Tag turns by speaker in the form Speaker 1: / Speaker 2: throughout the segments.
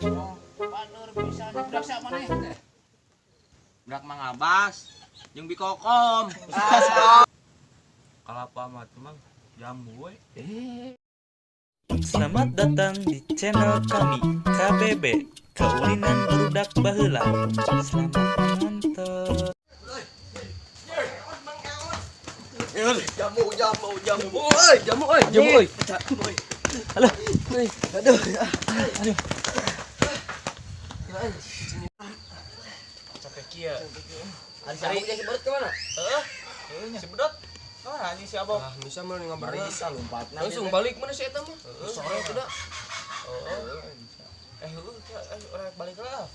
Speaker 1: Panur bisa nyebrang sak maneh teh.
Speaker 2: Brak mangabas jeung bikokom. Kalapa mah mang jambu we.
Speaker 3: Selamat datang di channel kami KBB Kaulinan Barudak Baheula. Selamat menonton.
Speaker 2: Jamu euy. Halo. Aduh. Capek kieu. Ari si Bedot ke mana? Heeh. Si Bedot. Ah, anjing si Abah. Ah, bisa mah ngabari bisa lompatna. Langsung balik mana si eta mah? Sore teh da. Urang balik lah.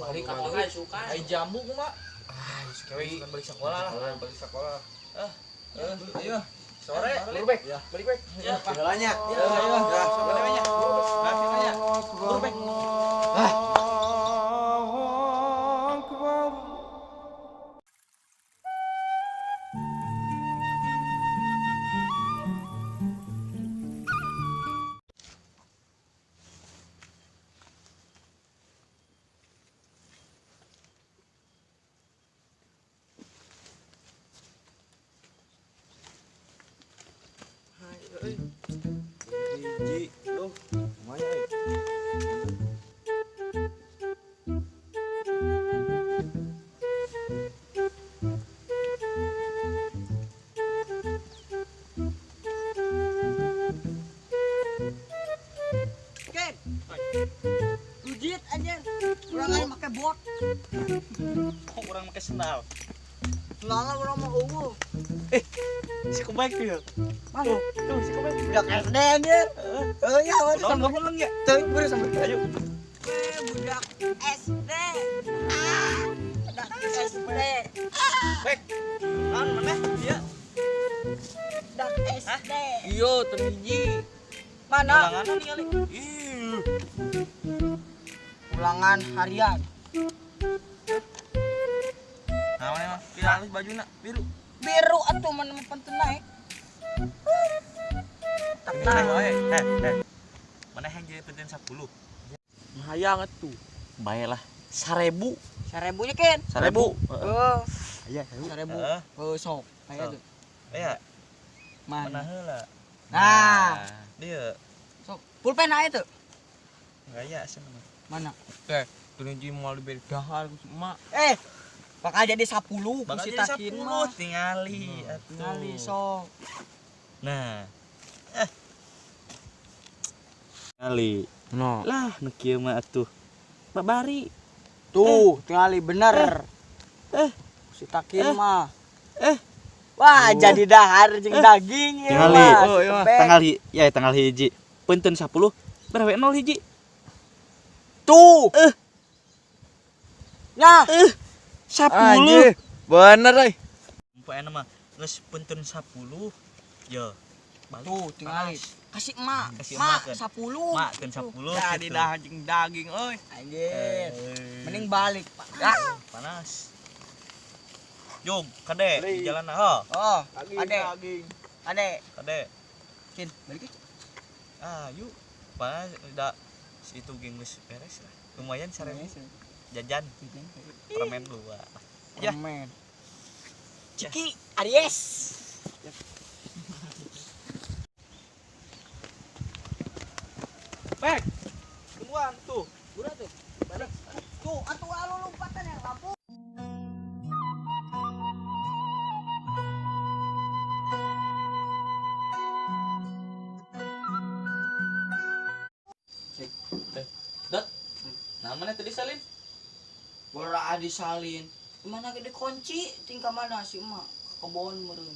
Speaker 2: Balik ka suka. Ai jamu kumaha? Ah, kewe balik sekolah lah. Balik sekolah. Ayo. Sore, balik back. Balik back. Ya, segalanya. Ya, segalanya. Nah, segalanya. Balik back. Hiji, duh, lumayan.
Speaker 4: Ken, rujit aja, kurang aja pakai bot,
Speaker 3: Kok urang make sendal?
Speaker 4: selala orang mau ungu,
Speaker 3: Si kubaik tuh.
Speaker 4: mana?
Speaker 3: Tuh si kubaik.
Speaker 4: Udah SD aja, ya, waduh,
Speaker 3: Tahun
Speaker 4: sampai
Speaker 3: pulang ya.
Speaker 4: tuh, baru sampai,
Speaker 3: Ayo.
Speaker 4: budak SD, budak SD,
Speaker 3: Baik. Naon maneh? Iya.
Speaker 4: budak SD,
Speaker 2: Iyo, teu hiji.
Speaker 4: mana?
Speaker 3: Ulangan nih kali.
Speaker 4: Ulangan harian,
Speaker 3: Nah, mana pilih bajuna biru.
Speaker 4: biru atuh mana penting naik, tak
Speaker 3: Nah,
Speaker 4: naik,
Speaker 3: mana yang jadi penting 10?
Speaker 2: Hayang atuh.
Speaker 3: Baiklah, 1000.
Speaker 4: 1000 nya Ken,
Speaker 3: 1000.
Speaker 2: Aya,
Speaker 4: 1000,
Speaker 3: Heeh.
Speaker 4: sok, kayak tuh,
Speaker 3: Ya, mana
Speaker 4: mana?
Speaker 3: heula?
Speaker 4: Nah,
Speaker 3: Dia
Speaker 4: sok, pulpen aja tuh,
Speaker 3: gaya cenah.
Speaker 4: mana?
Speaker 2: teh, teu hiji moal diberi dahar ku emak.
Speaker 4: Bakal jadi 10
Speaker 3: Bakal
Speaker 4: si
Speaker 3: jadi
Speaker 4: takin
Speaker 3: 10
Speaker 4: mah.
Speaker 3: tingali atuh.
Speaker 4: Ngali sok.
Speaker 3: Nah. Tingali.
Speaker 2: No.
Speaker 3: Lah, nu kieu mah atuh. Babari.
Speaker 4: Tuh, tingali bener. Si takin mah. Wah,
Speaker 3: Oh.
Speaker 4: jadi dahar jeung daging ya.
Speaker 3: Tingali.
Speaker 4: Mas.
Speaker 2: Oh, iya,
Speaker 4: Kepek.
Speaker 3: Tanggal hiji. Punten 10. Berapa 0 hiji?
Speaker 4: Tuh. Nah,
Speaker 3: 10.
Speaker 2: Bener euy.
Speaker 3: Poena mah geus punten 10. Ya. Balik.
Speaker 4: tuh tingali. Kasih emak.
Speaker 3: Kasih
Speaker 4: Mak,
Speaker 3: emak, Ken.
Speaker 4: 10.
Speaker 3: Makeun 10
Speaker 2: Jadi
Speaker 3: gitu.
Speaker 2: dah jeung daging euy.
Speaker 4: Anjir. Mending balik, Pak.
Speaker 3: Panas. Jom, kade di jalan ha.
Speaker 4: Oh,
Speaker 2: Daging.
Speaker 4: ade.
Speaker 3: Kade.
Speaker 4: Kin, balik.
Speaker 3: Yuk. Panas udah situ geng geus beres lah. Lumayan 1000 jajan permen 2. Ya.
Speaker 4: Permen. Ciki, Aries.
Speaker 3: Bek. Tungguan tuh.
Speaker 4: Udah tuh. Balik. Tuh, atuh alo lompatan yang lampu.
Speaker 3: Namanya tadi salin.
Speaker 4: Bora disalin. Gimana gede kunci tingkah mana si emak ke kebon meureun.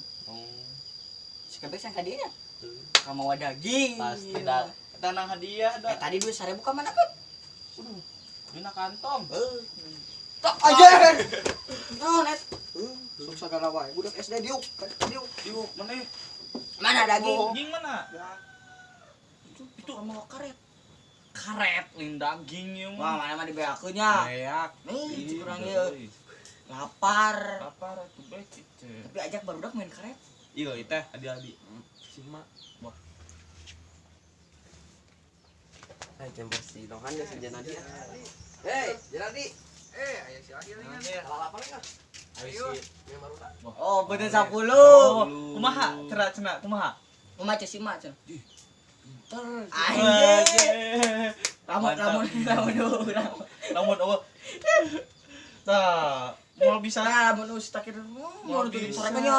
Speaker 4: Si kebek sang kadinya. Ka mawa daging.
Speaker 3: Pasti dah. Tanang hadiah dah.
Speaker 4: Tadi duit 1000 ka mana kan?
Speaker 3: Dina kantong.
Speaker 4: Tak aja. Naon et? Sok sagala wae. Budak SD diuk.
Speaker 3: Yuk, mana?
Speaker 4: Mana daging?
Speaker 3: Daging mana?
Speaker 4: Itu sama karet.
Speaker 3: Karet lin daging ieu
Speaker 4: Wah,
Speaker 3: mah.
Speaker 4: mana mah dibeakeun nya.
Speaker 3: Beak.
Speaker 4: Nih, kurang ieu. Lapar.
Speaker 3: Lapar atuh bae kitu.
Speaker 4: Tapi ajak barudak main karet.
Speaker 3: Iya, teh adi-adi.
Speaker 2: Si emak.
Speaker 3: Wah.
Speaker 5: Hai bersih dong kan sejen aja. Hei, Janadi.
Speaker 2: Ayo si lagi nih.
Speaker 5: Salah apa kan? Ayo.
Speaker 4: Oh, bener 10.
Speaker 3: Kumaha? Cenah kumaha?
Speaker 4: Kumaha cek si mak cek.
Speaker 5: Terus.
Speaker 4: Anjing. Lamun
Speaker 3: Tah, mau bisa
Speaker 4: lamun us tak kira mau tuh sorekannya.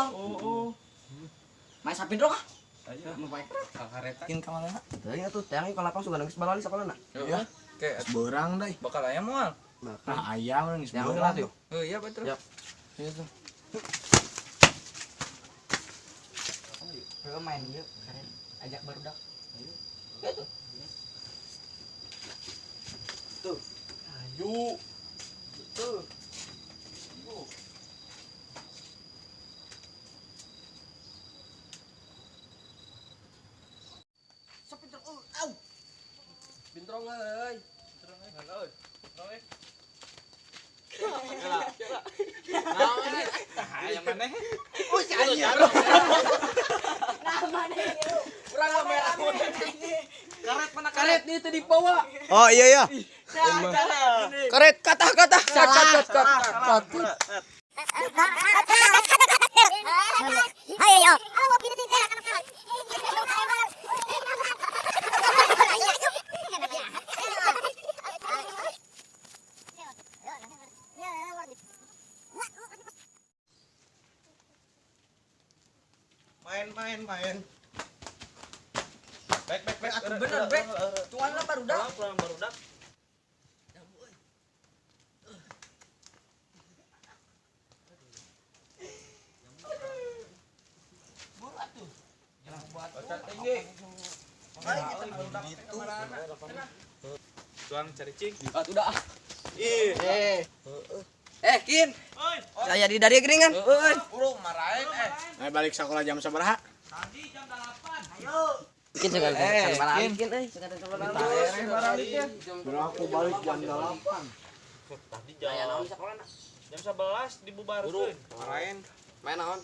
Speaker 4: Main sapin dong ah.
Speaker 3: Ayo.
Speaker 4: Mau pakai
Speaker 2: Karetin ka mana?
Speaker 5: Tadi tuh tayang ka lapang sugan geus balali sakolana.
Speaker 2: Ya. Oke,
Speaker 1: Berang deh.
Speaker 2: bakal ayam moal.
Speaker 1: Nah ayam nangis
Speaker 5: Yang
Speaker 1: berang.
Speaker 5: tuh.
Speaker 2: Oh iya betul.
Speaker 5: Ya.
Speaker 1: Iya tuh.
Speaker 4: Ayo main yuk. Ajak barudak. Ayo. Gitu.
Speaker 5: Tuh.
Speaker 3: Ayo.
Speaker 5: Tuh.
Speaker 4: Sapin dong. Au.
Speaker 5: Bintrong euy.
Speaker 3: Ayam maneh.
Speaker 4: Oh, si anjir. Nama nih.
Speaker 5: Kurang merah.
Speaker 3: Karet mana
Speaker 5: Karet nih tadi bawa.
Speaker 1: Oh iya ya. Karet kata.
Speaker 3: Main. Baik.
Speaker 4: Bener, Bek. Tuan lah barudak.
Speaker 3: Pulang barudak. Baca tinggi. Tuang cari cing.
Speaker 5: Udah.
Speaker 4: Kin.
Speaker 3: Oi,
Speaker 5: Saya di dari geringan. Euy.
Speaker 3: burung marahin
Speaker 1: Ayo balik sekolah jam sabaraha?
Speaker 3: Tadi jam 8.
Speaker 4: Ayo.
Speaker 5: Kin sekarang balikin euy. Sekarang
Speaker 1: Berapa balik jam 8?
Speaker 3: Tadi
Speaker 5: Aya naon
Speaker 3: jam
Speaker 5: sakolana?
Speaker 3: jam 11 dibubarkeun.
Speaker 2: Marahin.
Speaker 5: Main naon?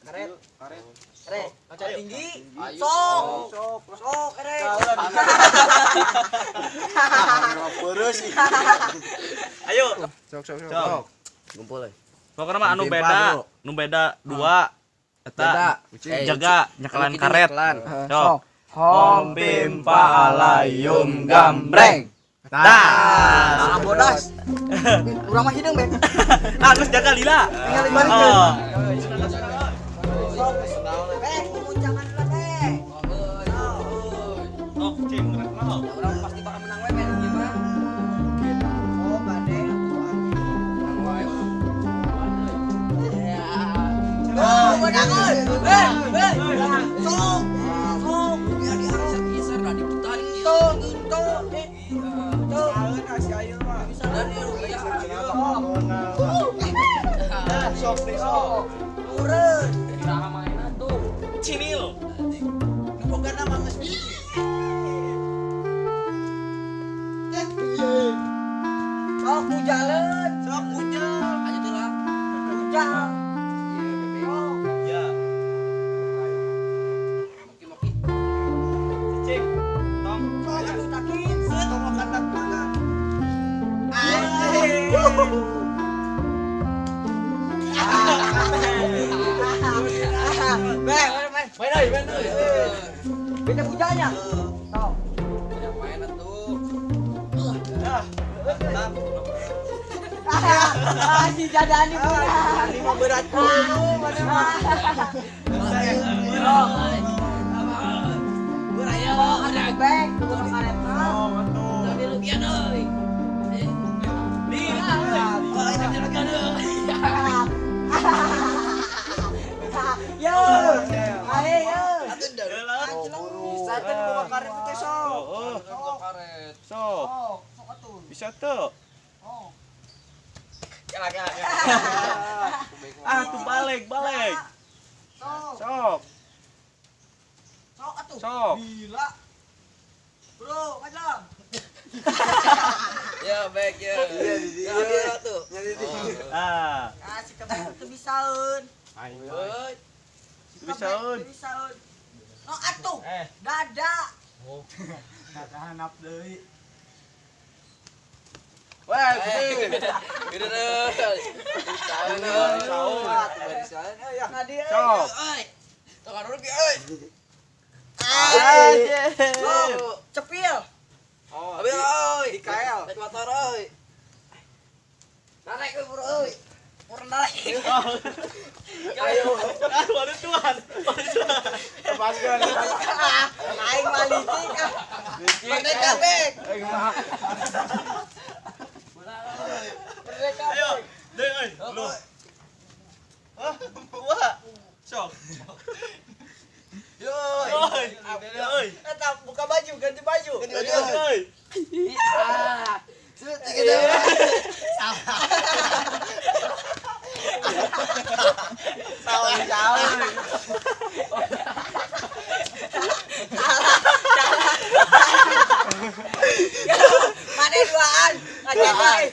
Speaker 2: Karet.
Speaker 4: Kaca tinggi.
Speaker 5: Ayo.
Speaker 4: Sok, erek.
Speaker 1: Peureuh sih.
Speaker 3: Ayo.
Speaker 1: Sok.
Speaker 5: Gumpul euy.
Speaker 3: Pokoknya mah anu
Speaker 1: Timpa
Speaker 3: beda,
Speaker 1: dulu.
Speaker 3: nu beda 2. Eta
Speaker 5: Eh,
Speaker 3: jaga nyekelan karet.
Speaker 5: Nyekelan.
Speaker 3: Sok.
Speaker 1: Om
Speaker 3: pimpa alayum gambreng.
Speaker 4: Nah, bodas. Urang mah hideung, Bek.
Speaker 3: Geus jaga lila.
Speaker 4: Tinggal dibalik.
Speaker 3: Oh.
Speaker 4: Bek, muncangan lah, Bek.
Speaker 3: Oh, cing rek mah.
Speaker 5: Orang pasti bakal menang we men gimana?
Speaker 4: Oh, gade. Oh, bodangan. Sok.
Speaker 5: Ya di isar dah diputarin ieu.
Speaker 4: Tuh.
Speaker 5: Dari rupiah.
Speaker 1: Sok.
Speaker 4: Urut.
Speaker 5: Kiraha mainan tuh.
Speaker 3: Cinil.
Speaker 4: Boga nama geus biji. Sok bujaleun.
Speaker 3: Sok bujal.
Speaker 5: Ayo tuh lah.
Speaker 4: Bujal.
Speaker 3: Ya,
Speaker 5: Maki-maki.
Speaker 3: cing. Tong.
Speaker 4: Aduh, takin.
Speaker 3: Tong makan dak mana?
Speaker 4: Main euy. Beda bujalnya. Sok.
Speaker 5: Banyak mainan tuh.
Speaker 4: Si Jadani punya.
Speaker 1: Lima berat.
Speaker 5: Buraya
Speaker 4: Ada bek, dua karet.
Speaker 5: Jadi rupiah euy.
Speaker 4: Yo. Ayo yo.
Speaker 3: Bisa
Speaker 4: tuh bawa karet teh sok.
Speaker 5: Karet.
Speaker 3: Sok.
Speaker 4: Sok atuh.
Speaker 3: Bisa tuh.
Speaker 4: Oh.
Speaker 3: Ah, tuh balik.
Speaker 4: Sok.
Speaker 3: Sok.
Speaker 4: Sok atuh.
Speaker 3: Sok.
Speaker 4: Gila. Bro, macam.
Speaker 5: Ya baik ya. Ya dia tuh.
Speaker 3: Ah,
Speaker 4: Si kebun teu bisaeun.
Speaker 5: Euy.
Speaker 3: bisaeun.
Speaker 4: Bisaeun. No atuh.
Speaker 3: Eh.
Speaker 4: Dada.
Speaker 1: Kata hanap deui.
Speaker 2: Wah,
Speaker 5: Udah deh.
Speaker 2: Sok.
Speaker 5: Tangan dulu, euy.
Speaker 4: Cepil.
Speaker 5: Abi euy.
Speaker 2: IKL.
Speaker 5: Naik motor euy. Naik buru euy.
Speaker 4: Purna naik.
Speaker 5: Ayo.
Speaker 3: Waduh Tuhan.
Speaker 2: Lepaskan.
Speaker 4: Aing malicik. Merdeka bek. Merdeka
Speaker 3: Ayo,
Speaker 4: bek.
Speaker 3: deh euy. Lu. Hah? Wah. Sok.
Speaker 5: Yoi.
Speaker 3: Euy.
Speaker 4: Eta buka baju, ganti baju.
Speaker 3: Euy.
Speaker 5: Ah. Sud gitu.
Speaker 2: Salah.
Speaker 4: Mana duaan? Ada baik.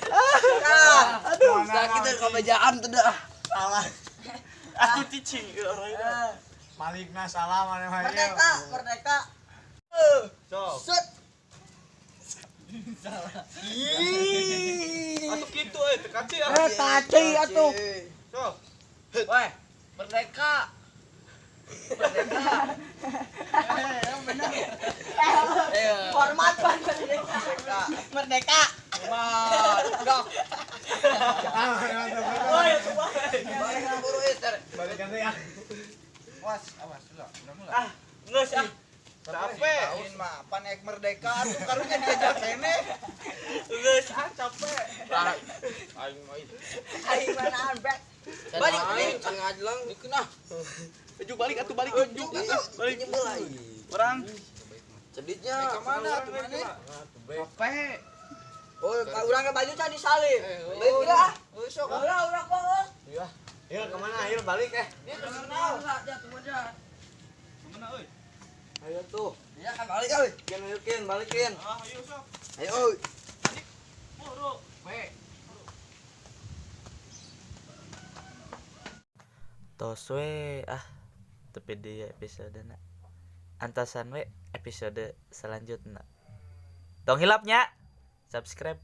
Speaker 5: Sakit dari kebejaan tuh dah.
Speaker 3: Aku cicing orang itu.
Speaker 2: Malikna salah mana mah.
Speaker 4: Merdeka, merdeka.
Speaker 3: Sok.
Speaker 4: Sud.
Speaker 3: Atuh kitu euy, teu kaci ah.
Speaker 4: Kaci atuh.
Speaker 3: Sok.
Speaker 5: Weh, merdeka.
Speaker 4: Hormat Pan merdeka. Merdeka. Dok.
Speaker 3: Woi,
Speaker 5: Buru itu.
Speaker 2: Balikan deh ya. Awas, sudah.
Speaker 3: ah, geus ah.
Speaker 2: Capek.
Speaker 4: Ini mah panek merdeka atuh karunya diajar kene.
Speaker 3: Geus ah capek.
Speaker 2: Aing mah itu.
Speaker 4: Aing manaan bek. Balik nih.
Speaker 5: Kan ngajelang. Dikeunah.
Speaker 3: Baju balik atuh balik. Balik
Speaker 5: Nyebel lagi.
Speaker 3: orang.
Speaker 5: Ceditnya.
Speaker 4: Kemana tuh mana?
Speaker 2: Capek.
Speaker 4: Oh, ka urang ke baju tadi salin.
Speaker 5: oh,
Speaker 4: Baik kira.
Speaker 5: Usok.
Speaker 4: Urang bawa.
Speaker 2: Ayo kemana? Ayo balik
Speaker 4: Dia terkenal. Jatuh modal.
Speaker 3: Mana euy?
Speaker 5: Ayo tuh.
Speaker 4: Ya kan balik euy.
Speaker 5: Balikin.
Speaker 3: Ah, ayo sok.
Speaker 5: Ayo euy.
Speaker 3: Buru. Tos we tapi di episode antasan we episode selanjutnya tong hilapnya subscribe